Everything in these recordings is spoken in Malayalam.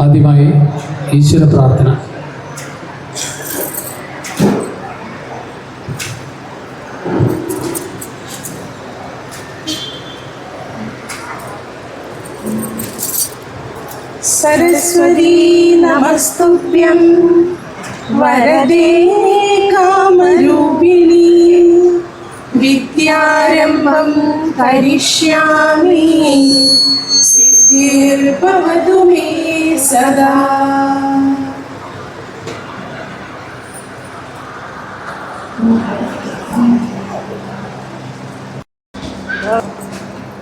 ആദ്യമായി ഈശ്വര പ്രാർത്ഥന. സരസ്വതീ നമസ്തുഭ്യം വരദേ കാമരൂപിണി വിദ്യാരംഭം കരിഷ്യാമി സിദ്ധിർഭവതു മേ സദാ.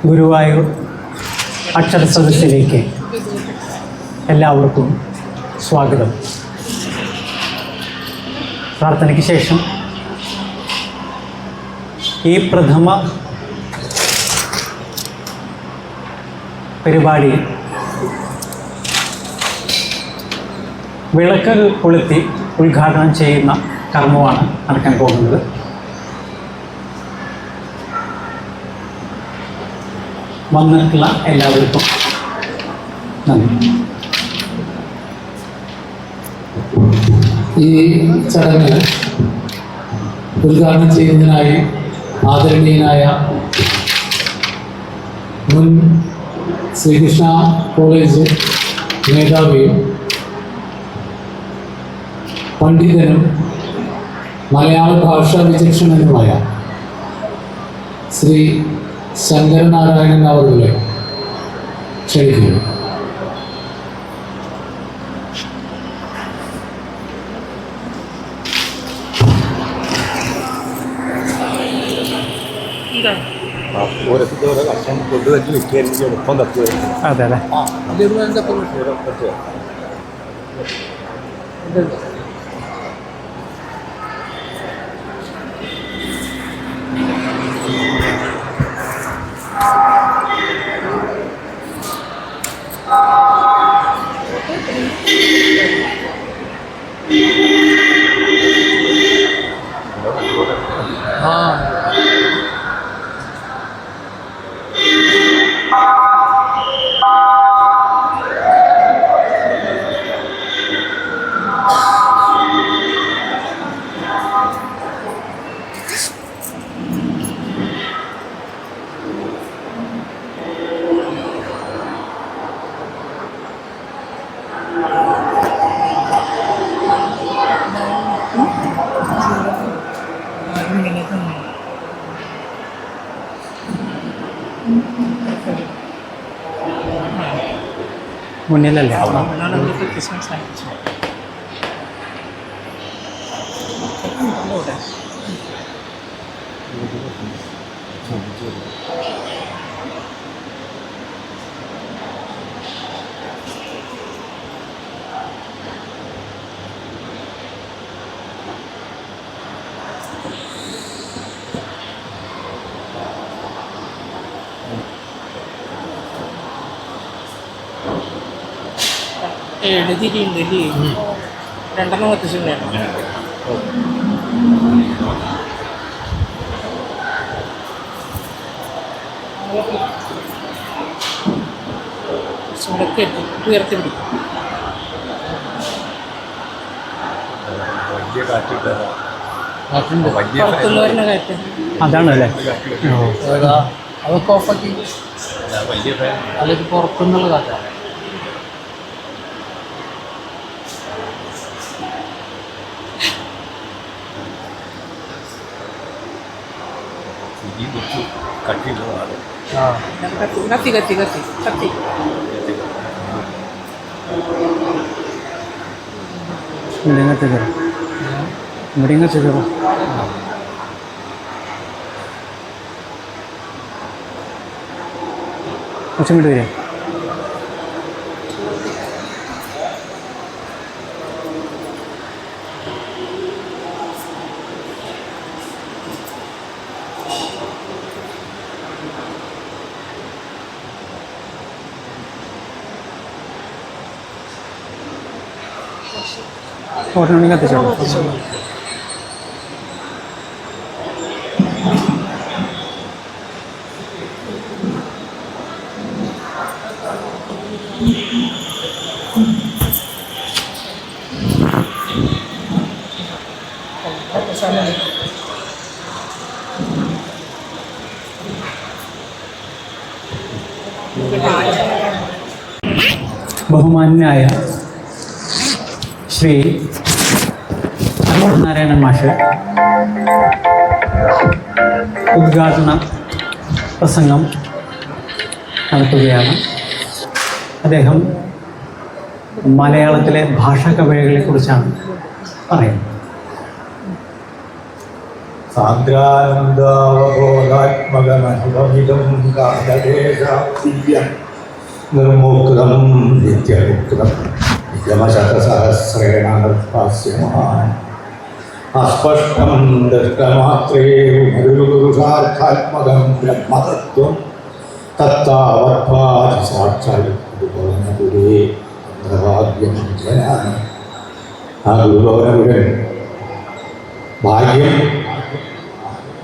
ഗുരുവായൂർ അക്ഷരസദസ്സിലേക്ക് എല്ലാവർക്കും സ്വാഗതം. പ്രാർത്ഥനയ്ക്ക് ശേഷം ഈ പ്രഥമ പരിപാടി വിളക്ക് കൊളുത്തി ഉദ്ഘാടനം ചെയ്യുന്ന കർമ്മമാണ് നടക്കാൻ പോകുന്നത്. വന്നിട്ടുള്ള എല്ലാവർക്കും നന്ദി. ഈ ചടങ്ങ് ഉദ്ഘാടനം ചെയ്യുന്നതിനായി ആദരണീയനായ മുൻ ശ്രീകൃഷ്ണ കോളേജ് മേധാവിയും പണ്ഡിതനും മലയാള ഭാഷാ വിചക്ഷണനുമായ ശ്രീ ശങ്കരനാരായണൻ അവരുടെ ക്ഷണിക്കുന്നു. ഓരോ കഷ്ടം കൊണ്ടുവച്ച് നിൽക്കുകയായിരിക്കും എളുപ്പം തട്ടുകയായിരുന്നു. അതെ അല്ലേ? മുന്നിലല്ലേ? എഴുതിയില്ലേ രണ്ടെണ്ണം കത്തിച്ചിട്ടുണ്ടായിരുന്നു. ചുടക്ക് ഉയർത്തി പിടിക്കും. പുറത്തുനിന്ന് വരുന്ന കാറ്റ് അതാണല്ലേ? അതൊക്കെ ഓഫാക്കി അല്ലെങ്കിൽ പുറത്തുനിന്നുള്ള കാറ്റാണ്. കത്തി കത്തി കത്തി കത്തി ഇവിടെയും കത്തിച്ചോ, ഇവിടെയും കത്തിച്ചോ. കുറച്ചും കൂടി വരാം. ഓട്ടോണെങ്കിൽ കത്തിച്ചോ. സമയം ബഹുമാന്യനായ ശ്രീ നാരായണൻ മാഷ് ഉദ്ഘാടന പ്രസംഗം നടത്തുകയാണ്. അദ്ദേഹം മലയാളത്തിലെ ഭാഷാ കവികളെക്കുറിച്ചാണ് പറയുന്നത്. സാന്ദ്രാനന്ദാവബോധാത്മകമനുഭവിതം കാലദേശാദിവ്യം നിർമുക്തം നിത്യമുക്തം നിഗമശതസഹസ്രേണ നിർഭാസ്യമാൻ അസ്പഷ്ടം ദൃഷ്ടമാത്രേ ഗുരുപുരുഷാർത്ഥാത്മകം ബ്രഹ്മതത്വം തത്താവത്വാദി സാക്ഷാൽ ഗുരുഭവനപുരേ അന്തർഭാഗ്യം ജനാന്. ആ ഗുരുഭവനപുരൻ ഭാഗ്യം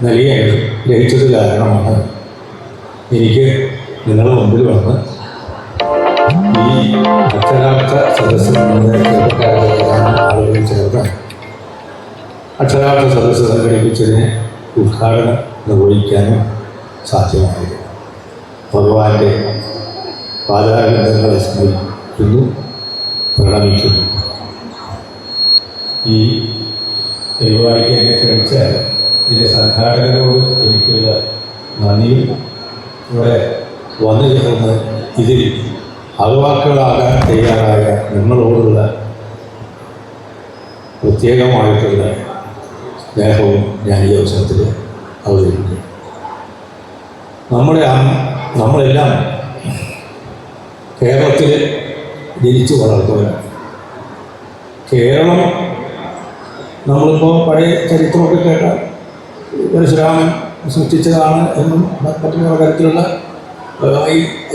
നൽകിയ ലഭിച്ചത് കാരണമാണ് എനിക്ക് നിങ്ങളുടെ മുമ്പിൽ വന്ന് ഈ അക്ഷരാർത്ഥ സദസ്സ് ആളുകൾ ചേർന്ന് അക്ഷരാർത്ഥ സദസ്സ് സംഘടിപ്പിച്ചതിനെ ഉദ്ഘാടനം നിർവഹിക്കാനും സാധ്യമായത്. ഭഗവാന്റെ പാതാരബന്ധങ്ങളെ സ്മരിക്കുന്നു, പ്രണമിക്കുന്നു. ഈ പരിപാടിക്ക് എന്നെ ക്ഷണിച്ച ഇതിൻ്റെ സംഘാടകരോട് എനിക്കുള്ള നന്ദിയും ഇവിടെ വന്നു ചേർന്ന് ഇതിൽ അകവാക്കുകളാകാൻ തയ്യാറായ നിങ്ങളോടുള്ള പ്രത്യേകമായിട്ടുള്ള സ്നേഹവും ഞാൻ ഈ അവസരത്തിൽ അവതരിപ്പിക്കും. നമ്മളെല്ലാം കേരളത്തിൽ ജനിച്ചു വളർന്നവരാണ്. കേരളം നമ്മളിപ്പോൾ പഴയ ചരിത്രമൊക്കെ കേട്ടാൽ പരശുരാമൻ സൃഷ്ടിച്ചതാണ് എന്നും മറ്റുള്ള തരത്തിലുള്ള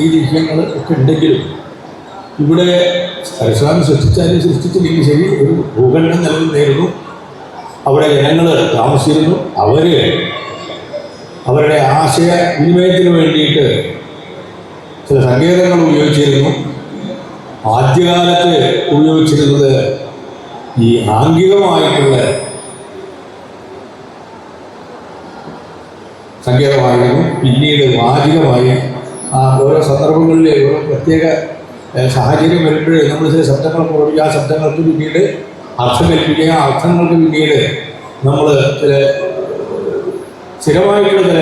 ഐതിഹ്യങ്ങൾ ഒക്കെ ഉണ്ടെങ്കിലും ഇവിടെ പരശുരാമൻ സൃഷ്ടിച്ചില്ലെങ്കിൽ ശരി, ഒരു ഭൂഖണ്ഡം നിലനിന്നിരുന്നു. അവിടെ ജനങ്ങൾ താമസിച്ചിരുന്നു. അവരുടെ ആശയവിനിമയത്തിന് വേണ്ടിയിട്ട് ചില സങ്കേതങ്ങൾ ഉപയോഗിച്ചിരുന്നു. ആദ്യകാലത്ത് ഉപയോഗിച്ചിരുന്നത് ഈ ആംഗികമായിട്ടുള്ള സങ്കേതമായിരുന്നു. പിന്നീട് വാചികമായി ഓരോ സന്ദർഭങ്ങളിൽ ഓരോ പ്രത്യേക സാഹചര്യം വരുമ്പോൾ നമ്മൾ ചില ശബ്ദങ്ങൾ പ്രയോഗിക്കുക, ആ ശബ്ദങ്ങൾക്ക് പിന്നീട് അർത്ഥം കൽപ്പിക്കുക, ആ അർത്ഥങ്ങൾക്ക് പിന്നീട് നമ്മൾ ചില സ്ഥിരമായിട്ടുള്ള ചില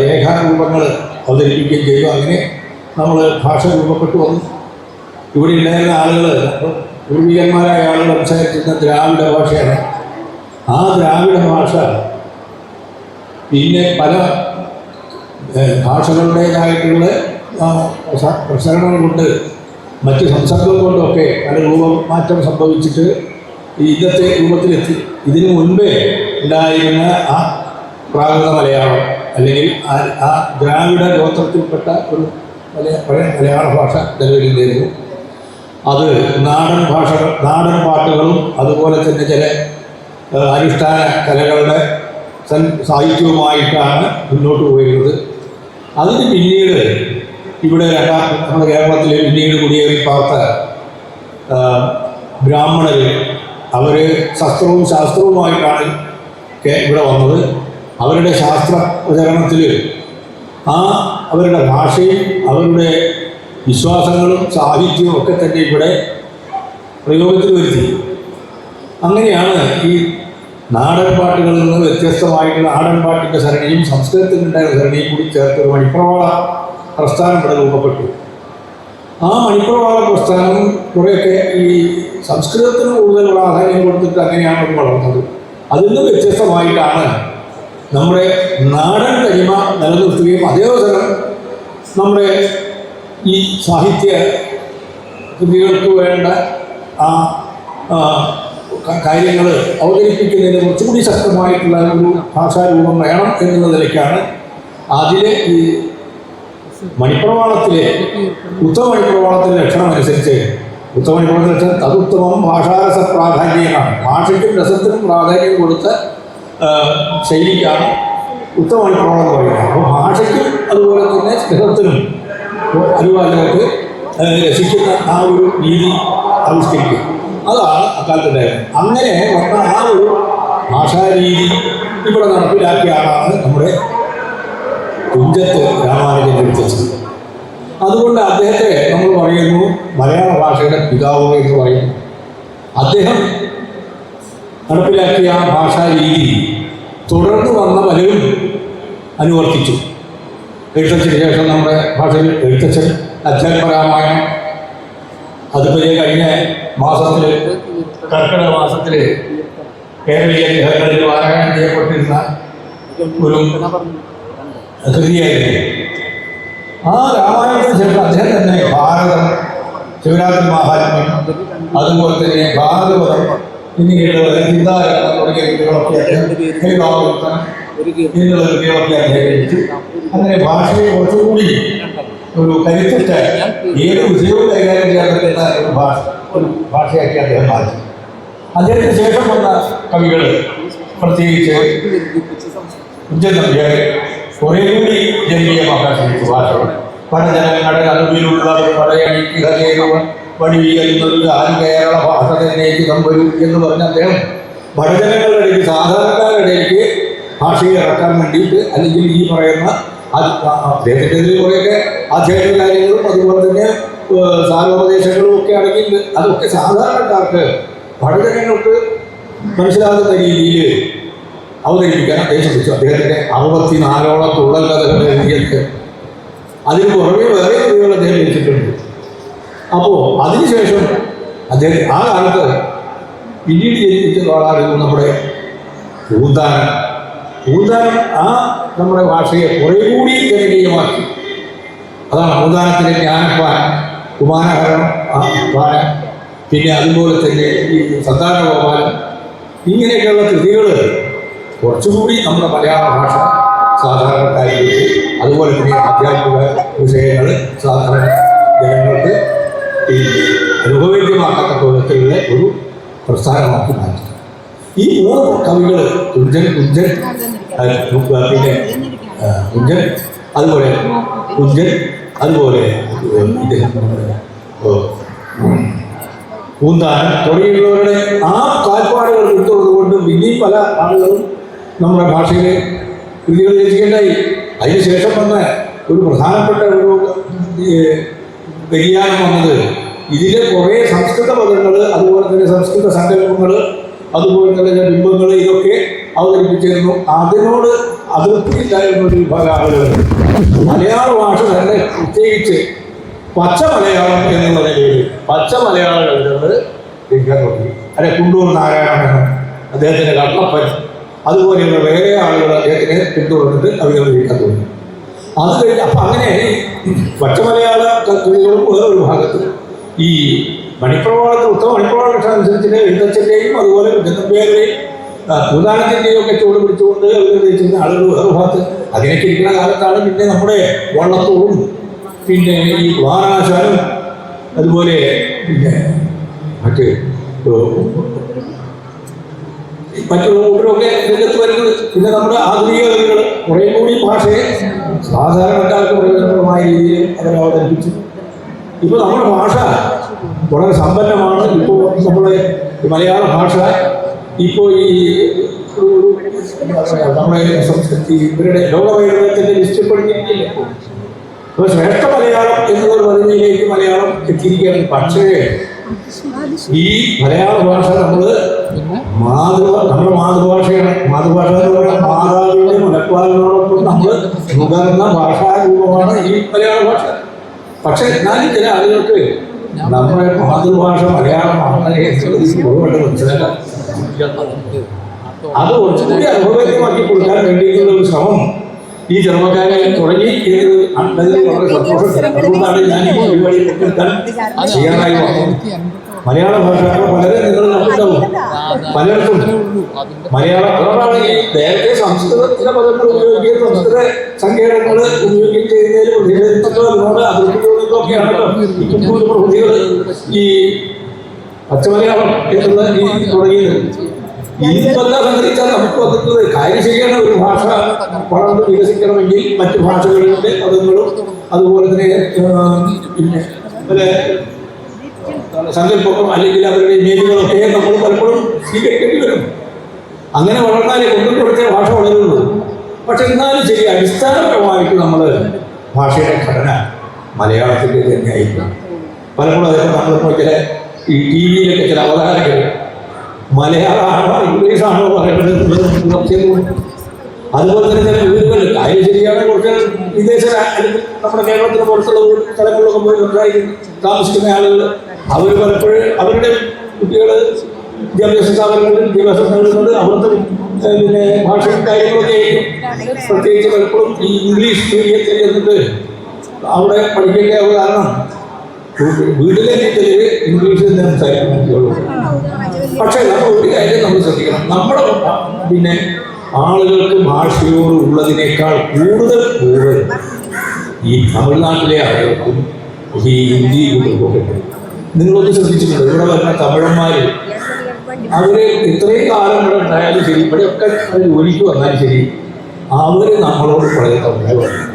രേഖാരൂപങ്ങൾ അവതരിപ്പിക്കുകയും ചെയ്തു. അങ്ങനെ നമ്മൾ ഭാഷ രൂപപ്പെട്ടു വന്നു. ഇവിടെ ഉണ്ടായിരുന്ന ആളുകൾ, പൂർവികന്മാരായ ആളുകൾ സംസാരിച്ചിരുന്ന ദ്രാവിഡ ഭാഷയാണ്. ആ ദ്രാവിഡ ഭാഷ പിന്നെ പല ഭാഷകളുടേതായിട്ടുള്ള പ്രസരണങ്ങൾ കൊണ്ട് മറ്റ് സംസർഗം കൊണ്ടൊക്കെ പല രൂപമാറ്റം സംഭവിച്ചിട്ട് ഇന്നത്തെ രൂപത്തിലെത്തി. ഇതിനു മുൻപേ ഉണ്ടായിരുന്ന ആ പ്രാകൃത മലയാളം അല്ലെങ്കിൽ ആ ദ്രാവിഡ ഗോത്രത്തിൽപ്പെട്ട ഒരു പഴയ മലയാള ഭാഷ നിലവിലിരുന്നു. അത് നാടൻ പാട്ടുകളും അതുപോലെ തന്നെ ചില അനുഷ്ഠാന കലകളുടെ സാഹിത്യവുമായിട്ടാണ് മുന്നോട്ട് പോയിരുന്നത്. അതിന് പിന്നീട് ഇവിടെ നമ്മുടെ കേരളത്തിൽ പിന്നീട് കുടിയേറി പാർത്ത ബ്രാഹ്മണർ, അവർ ശാസ്ത്രവുമായിട്ടാണ് ഇവിടെ വന്നത്. അവരുടെ ശാസ്ത്ര പ്രചരണത്തിൽ അവരുടെ ഭാഷയും അവരുടെ വിശ്വാസങ്ങളും സാഹിത്യവും ഒക്കെ തന്നെ ഇവിടെ പ്രയോഗത്തിൽ വരുത്തി. അങ്ങനെയാണ് ഈ നാടൻ പാട്ടുകളിൽ നിന്ന് വ്യത്യസ്തമായിട്ടുള്ള നാടൻ പാട്ടിൻ്റെ സരണിയും സംസ്കൃതത്തിനുണ്ടായിരുന്ന സരണിയും കൂടി ചേർത്ത് ഒരു മണിപ്രവാള പ്രസ്ഥാനം ഇവിടെ രൂപപ്പെട്ടു. ആ മണിപ്രവാള പ്രസ്ഥാനം കുറേയൊക്കെ ഈ സംസ്കൃതത്തിന് കൂടുതൽ പ്രാധാന്യം കൊടുത്തിട്ട് അങ്ങനെയാണ് അത് വളർന്നത്. അതിൽ നിന്ന് വ്യത്യസ്തമായിട്ടാണ് നമ്മുടെ നാടൻ തനിമ നിലനിർത്തുകയും അതേസമയം നമ്മുടെ ഈ സാഹിത്യ കൃതികൾക്ക് വേണ്ട കാര്യങ്ങൾ അവതരിപ്പിക്കുന്നതിന് കുറച്ചുകൂടി ശക്തമായിട്ടുള്ള ഒരു ഭാഷാരൂപം വേണം എന്നുള്ള നിലയ്ക്കാണ് അതിലെ ഈ മണിപ്രവാളത്തിലെ ഉത്തമമണിപ്രവാളത്തിൻ്റെ ലക്ഷണമനുസരിച്ച് ഉത്തമമണിപ്രവാളത്തിൻ്റെ ലക്ഷണം തതുത്തമം ഭാഷാരസ പ്രാധാന്യമാണ്. ഭാഷയ്ക്കും രസത്തിനും പ്രാധാന്യം കൊടുത്ത ശൈലിക്കാണ് ഉത്തമമണിപ്രവാളം എന്ന് പറയുന്നത്. അപ്പോൾ ഭാഷയ്ക്കും അതുപോലെ തന്നെ രസത്തിനും അനുവാദങ്ങൾക്ക് രസിക്കുന്ന ആ ഒരു രീതി ആവിഷ്കരിക്കും. അതാണ് അക്കാലത്തുണ്ടായിരുന്നത്. അങ്ങനെ വന്ന ആ ഒരു ഭാഷാരീതി ഇവിടെ നടപ്പിലാക്കിയ ആളാണ് നമ്മുടെ തുഞ്ചത്ത് രാമാനുജൻ എഴുത്തച്ഛൻ. അതുകൊണ്ട് അദ്ദേഹത്തെ നമ്മൾ പറയുന്നു മലയാള ഭാഷയുടെ പിതാവ് എന്ന് പറയുന്നു. അദ്ദേഹം നടപ്പിലാക്കിയ ആ ഭാഷാരീതി തുടർന്ന് വന്ന പലരും അനുവർത്തിച്ചു. എഴുത്തച്ഛന് ശേഷം നമ്മുടെ ഭാഷയിൽ എഴുത്തച്ഛൻ അധ്യാത്മരാമായണം, അതുപോലെ കഴിഞ്ഞ മാസത്തിൽ കർക്കിടക മാസത്തിൽ കേരളീയ ഗ്രഹങ്ങളിൽ പാരായണം ചെയ്യപ്പെട്ടിരുന്ന ഒരു കൃതിയായിരുന്നു. ആ രാമായണത്തിന് ശേഷം അദ്ദേഹം തന്നെ ഭാരതം, ശിവരാത്രി മഹാത്മ്യം, അതുപോലെ തന്നെ ഭാഗവതം, പിന്നീട് ചിന്താരത്നം തുടങ്ങിയ കൃതികളൊക്കെ അദ്ദേഹം എന്നുള്ള കൃതികളൊക്കെ അദ്ദേഹം രചിച്ചു. അങ്ങനെ ഭാഷയെ കുറച്ചുകൂടി ഒരു കരുത്തുറ്റ ഏത് വിഷയവും കൈകാര്യം ചെയ്യാൻ പറ്റുന്ന ഒരു ഭാഷയാക്കി അദ്ദേഹം മാറ്റി. അദ്ദേഹത്തിന് ശേഷം വന്ന കവികൾ, പ്രത്യേകിച്ച് കുഞ്ചൻ നമ്പ്യാർ, കുറേ കൂടി ജനകീയമാക്കാൻ ശ്രമിച്ചു ഭാഷ. പല ജനങ്ങളുടെ അറിവിലുള്ള പടയണിക്ക് വടിയെന്നൊരു ആര് കേരള ഭാഷ തന്നെയ്ക്ക് സംഭവം എന്ന് പറഞ്ഞ അദ്ദേഹം പടജനങ്ങളുടെ ഇടയ്ക്ക്, സാധാരണക്കാരുടെ ഇടയ്ക്ക് ഭാഷയെ ഇറക്കാൻ വേണ്ടിയിട്ട്, അല്ലെങ്കിൽ ഈ പറയുന്ന അദ്ദേഹത്തിൻ്റെ കുറേയൊക്കെ ആധ്യാത്മിക കാര്യങ്ങളും അതുപോലെ തന്നെ സാരോപദേശങ്ങളും ഒക്കെ ആണെങ്കിൽ അതൊക്കെ സാധാരണക്കാർക്ക് പടജനങ്ങൾക്ക് മനസ്സിലാകുന്ന രീതിയിൽ അവതരിപ്പിക്കാൻ അദ്ദേഹം ശ്രമിച്ചു. അദ്ദേഹത്തിൻ്റെ 64ഓളം തുള്ളൽ കഥകൾ എഴുതിയിട്ട് അതിന് പുറമെ വേറെ കൃതികൾ അദ്ദേഹം രചിച്ചിട്ടുണ്ട്. അപ്പോൾ അതിനുശേഷം അദ്ദേഹം ആ കാലത്ത് പിന്നീട് ജനിച്ച ആളായിരുന്നു നമ്മുടെ പൂന്താനം. പൂന്താനം ആ നമ്മുടെ ഭാഷയെ കുറേ കൂടി ജനകീയമാക്കി. അതാണ് പൂന്താനത്തിൻ്റെ ജ്ഞാനപ്പാൻ, കുമാരഹരണം പാനം, പിന്നെ അതുപോലെ തന്നെ ഈ സന്താനഗോപാലം, ഇങ്ങനെയൊക്കെയുള്ള കൃതികൾ കുറച്ചുകൂടി നമ്മുടെ മലയാള ഭാഷ സാധാരണക്കാരിലേക്ക്, അതുപോലെ തന്നെ ആധ്യാത്മിക വിഷയങ്ങൾ സാധാരണ ജനങ്ങൾക്ക് അനുഭവേദ്യമാക്കാത്ത വിധത്തിലുള്ള ഒരു പ്രസ്ഥാനമാക്കി മാറ്റി. ഈ 3 കവികൾ തുഞ്ചൻ, പിന്നെ കുഞ്ചൻ, അതുപോലെ കുഞ്ചൻ, അതുപോലെ പൂന്താനം തുടങ്ങിയുള്ളവരുടെ ആ കാൽപ്പാടുകൾ വിട്ടുകൊണ്ടുകൊണ്ട് പിന്നെയും പല ആളുകളും നമ്മുടെ ഭാഷയിലെ കൃതികൾ രചിക്കേണ്ടായി. അതിനുശേഷം വന്ന ഒരു പ്രധാനപ്പെട്ട ഒരു വ്യതിയാനം വന്നത് ഇതിലെ കുറേ സംസ്കൃത പദങ്ങൾ, അതുപോലെ തന്നെ സംസ്കൃത സങ്കല്പങ്ങൾ, അതുപോലെ തന്നെ ബിംബങ്ങൾ, ഇതൊക്കെ അവതരിപ്പിച്ചിരുന്നു. അതിനോട് അതൃപ്തിയില്ലായിരുന്ന ഒരു വിഭാഗം ആളുകൾ മലയാള ഭാഷ തന്നെ പ്രത്യേകിച്ച് പച്ച മലയാളം എന്നുള്ള നിലയിൽ പച്ച മലയാള കവിതകൾ രചിക്കാൻ തുടങ്ങി. അല്ലെ കുണ്ടൂർ നാരായണൻ, അദ്ദേഹത്തിൻ്റെ കട്ടപ്പൻ, അതുപോലെയുള്ള വേറെ ആളുകൾ അദ്ദേഹത്തിനെ പിന്തുടർന്നിട്ട് കവിതകൾ രചിക്കാൻ തുടങ്ങി. അത് കഴിഞ്ഞ് അപ്പം അങ്ങനെ പച്ച മലയാള കവിതകളും വേറൊരു ഭാഗത്ത് ഈ മണിപ്രവാളത്തിൽ ഉത്തമ മണിപ്രവാള അനുസരിച്ച് എഴുത്തച്ഛൻ്റെയും അതുപോലെ കുഞ്ചൻനമ്പ്യാരുടെയും പൂന്താനത്തിൻ്റെയും ഒക്കെ ചൂട് പിടിച്ചുകൊണ്ട് അവർ രചിക്കുന്ന ആളുകൾ വേറെ ഭാഗത്ത് അതിനൊക്കെ ഇരിക്കുന്ന കാലത്താണ് പിന്നെ നമ്മുടെ വള്ളത്തോളും പിന്നെ ഈ വാരണാശാനും അതുപോലെ പിന്നെ മറ്റുള്ള കൂട്ടരൊക്കെ രംഗത്ത് വരുന്നത്. പിന്നെ നമ്മുടെ ആധുനിക കവികൾ കുറേ കൂടി ഭാഷയെ സാധാരണക്കാർക്ക് പ്രയോജനപ്രദമായ രീതിയിൽ അവർ അവതരിപ്പിച്ചു. ഇപ്പോൾ നമ്മുടെ ഭാഷ വളരെ സമ്പന്നമാണ്. ഇപ്പോൾ നമ്മുടെ മലയാള ഭാഷ ഇപ്പോൾ ഈ നമ്മുടെ സംസ്കൃതി ഇവരുടെ ലോകവൈദ്യത്തിൻ്റെ ലിസ്റ്റിൽപ്പെടുത്തിയിട്ടില്ല. അപ്പോൾ ശ്രേഷ്ഠ മലയാളം എന്നുള്ളൊരു പദ്ധതിയിലേക്ക് മലയാളം എത്തിയിരിക്കുകയാണ്. പക്ഷേ ഈ മലയാള ഭാഷ നമ്മുടെ മാതൃഭാഷയാണ്. മാതൃഭാഷ എന്ന് പറയുന്നത് മാതാവിൻ്റെ മുലപ്പാലിനോടൊപ്പം നമ്മൾ നുകർന്ന ഭാഷാരൂപമാണ് ഈ മലയാള ഭാഷ. പക്ഷെ എന്നാലും ചില ആളുകൾക്ക് നമ്മുടെ മാതൃഭാഷ മലയാളമാണ് മനസ്സിലാക്കാം. അത് കുറച്ചുകൂടി അനുഭവമാക്കി കൊടുക്കാൻ വേണ്ടിയിട്ടുള്ള ഒരു ശ്രമം ഈ ചെറുപ്പക്കാരെ തുടങ്ങി വളരെ സന്തോഷം. അതുകൊണ്ടാണ് ഞാൻ ഈ പരിപാടി പങ്കെടുക്കാൻ ചെയ്യാനായി വന്നത്. മലയാള ഭാഷ വളരെ നിങ്ങൾ കണ്ടിട്ടുണ്ടാവും പലയിടത്തും മലയാളം. അതുകൊണ്ടാണ് ഈ നേരത്തെ സംസ്കൃതത്തിലെ പദങ്ങൾ ഉപയോഗിക്കുകയും സംസ്കൃത സങ്കേതങ്ങൾ ഉപയോഗിക്കുകയും ചെയ്യുന്നതിൽ പ്രതിഷേധിച്ചതിനോട് അതിർത്തികളൊക്കെയാണല്ലോ ഇപ്പോൾ പ്രവൃത്തികൾ ഈ പച്ചമലയാളം എന്നുള്ള രീതി തുടങ്ങിയത്. ഇനിയിപ്പെല്ലാം സംഘടിച്ചാൽ നമുക്ക് വന്നിട്ടുള്ളത് കാര്യം ശരിയാണ്. ഒരു ഭാഷ വളർന്ന് വികസിക്കണമെങ്കിൽ മറ്റു ഭാഷകളുടെ പദങ്ങളും അതുപോലെ തന്നെ പിന്നെ പല സങ്കല്പങ്ങളും അല്ലെങ്കിൽ അവരുടെ ഇമേജുകളൊക്കെ നമ്മൾ പലപ്പോഴും സ്വീകരിക്കേണ്ടി വരും. അങ്ങനെ വളർന്നാലേ കൊണ്ടും കൊടുത്തേ ഭാഷ വളരുള്ളൂ. പക്ഷെ എന്നാലും ശരി, അടിസ്ഥാനപരമായിട്ട് നമ്മൾ ഭാഷയുടെ ഘടന മലയാളത്തിൻ്റെ തന്നെയായിരിക്കും. പലപ്പോഴും അതേപോലെ നമ്മളിപ്പോൾ ചില ഈ ടി വിയിലൊക്കെ ചില അവതാരകർ മലയാളമാണോ ഇംഗ്ലീഷാണോ പറയുന്നത് എന്നുള്ളത് നമുക്ക് സംശയമുണ്ട്. അതുപോലെ തന്നെ ചില വീടുകളിൽ കാര്യം ശരിയാണ്, കുറച്ച് വിദേശ നമ്മുടെ കേരളത്തിന് പുറത്തുള്ള സ്ഥലങ്ങളിലൊക്കെ പോയി സംസാരിക്കും താമസിക്കുന്ന ആളുകൾ, അവർ പലപ്പോഴും അവരുടെ കുട്ടികൾ വിദ്യാഭ്യാസ സ്ഥാപനങ്ങളിൽ വിദ്യാഭ്യാസം നേടുന്നത് അവിടുത്തെ പിന്നെ ഭാഷയും കാര്യങ്ങളൊക്കെ ആയിരിക്കും. പ്രത്യേകിച്ച് പലപ്പോഴും ഈ ഇംഗ്ലീഷ് മീഡിയത്തിൽ ചെന്നിട്ട് അവിടെ പഠിക്കേണ്ട കാരണം വീട്ടിലെ രീതിയിൽ ഇംഗ്ലീഷിൽ തന്നെ സംസാരിക്കാൻ പറ്റുള്ളൂ. പക്ഷേ നമ്മൾ ഒരു കാര്യം നമ്മൾ ശ്രദ്ധിക്കണം, നമ്മുടെ പിന്നെ ആളുകൾക്ക് ഭാഷയോട് ഉള്ളതിനേക്കാൾ കൂടുതൽ ഈ തമിഴ്നാട്ടിലെ ആളുകൾക്കും ഈ ഹിന്ദി കുട്ടികൾക്കൊക്കെ നിങ്ങളൊന്ന് ശ്രദ്ധിച്ചിട്ടുണ്ട്. ഇവിടെ വരുന്ന തമിഴന്മാർ അവര് ഇത്രയും കാലം ഇവിടെ ഉണ്ടായാലും ശരി, ഇവിടെയൊക്കെ അവർ ജോലിക്ക് വന്നാലും ശരി, അവർ നമ്മളോട് വളരെ തമിഴാണ് പറയുന്നത്.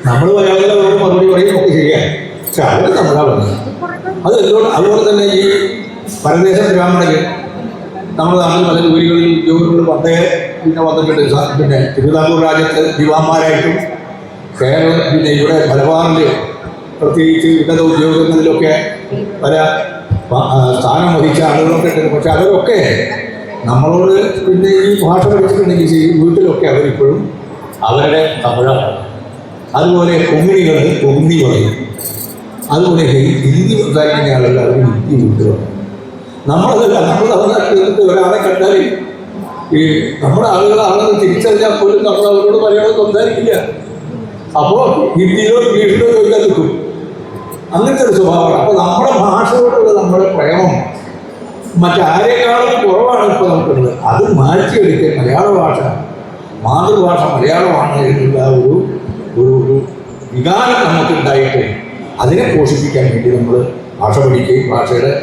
നമ്മൾ മലയാളികളോട് മറുപടി പറയുന്നതൊക്കെ ശരിയാണ്, പക്ഷെ അവർ തമിഴാണ് പറയുന്നത്. അത് എന്തുകൊണ്ട്? അതുപോലെ തന്നെ ഈ പരദേശ ബ്രാഹ്മണര് നമ്മുടെ നാട്ടിൽ പല ജോലികളിൽ ഉദ്യോഗങ്ങളിൽ പണ്ടേ പിന്നെ വന്നിട്ടുണ്ട്. പിന്നെ തിരുവിതാംകൂർ രാജ്യത്ത് ദിവാന്മാരായിട്ടും കേരളം പിന്നെ ഇവിടെ മലബാറിൽ പ്രത്യേകിച്ച് ഉന്നത ഉദ്യോഗങ്ങളിലൊക്കെ പല സ്ഥാനം വഹിച്ച ആളുകളൊക്കെ ഉണ്ട്. പക്ഷെ അവരൊക്കെ നമ്മളോട് പിന്നെ ഈ ഭാഷ പഠിച്ചിട്ടുണ്ടെങ്കിൽ വീട്ടിലൊക്കെ അവരിപ്പോഴും അവരുടെ തമിഴാണ്. അതുപോലെ കൊങ്ങിണികൾ കൊങ്ങി പറയും. അതുപോലെ ഹിന്ദി സംസാരിക്കുന്ന ആളുകൾ അവർ ഹിന്ദി വീട്ടിലുണ്ട്. നമ്മളതല്ല, നമ്മൾ തമിഴ്നാട്ടിൽ നിന്നിട്ട് ഒരാളെ കണ്ടാൽ ഈ നമ്മുടെ ആളുകളാണെന്ന് തിരിച്ചറിഞ്ഞാൽ പോലും നമ്മൾ അവരോട് മലയാളം സംസാരിക്കില്ല. അപ്പോൾ ഹിന്ദിയിലോ ഇംഗ്ലീഷിലോ ചോദിക്കാൻ നിൽക്കും. അങ്ങനത്തെ ഒരു സ്വഭാവമാണ്. അപ്പോൾ നമ്മുടെ ഭാഷയോടുള്ള നമ്മുടെ പ്രേമം മറ്റാരേക്കാളും കുറവാണ് ഇപ്പോൾ നമുക്കുള്ളത്. അത് മാറ്റിയെടുക്കുക, മലയാള ഭാഷ മാതൃഭാഷ മലയാളമാണ് എന്നുള്ള ഒരു വികാരം നമുക്കുണ്ടായിട്ട് അതിനെ പോഷിപ്പിക്കാൻ വേണ്ടി നമ്മൾ ഭാഷ പഠിക്കുകയും ഭാഷയുടെ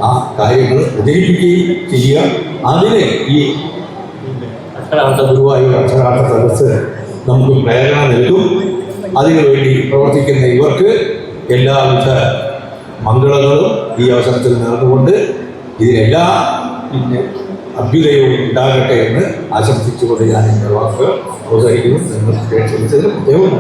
ആ കാര്യങ്ങൾ പ്രചരിപ്പിക്കുകയും ചെയ്യുക. അതിന് ഈ അക്ഷരാർത്ഥ ഗുരുവായൂർ അക്ഷരാർത്ഥ സദസ്സ് നമുക്ക് പ്രേരണ നൽകും. അതിനുവേണ്ടി പ്രവർത്തിക്കുന്ന ഇവർക്ക് എല്ലാവിധ മംഗളങ്ങളും ഈ അവസരത്തിൽ നേർന്നുകൊണ്ട് ഇതിനെല്ലാ പിന്നെ അഭ്യുദയവും ഉണ്ടാകട്ടെ എന്ന് ആശംസിച്ചുകൊണ്ട് ഞാൻ എൻ്റെ വാക്ക് അവതരിക്കുന്നു. നിങ്ങൾ ക്ഷണിച്ചതിന് പ്രത്യേകം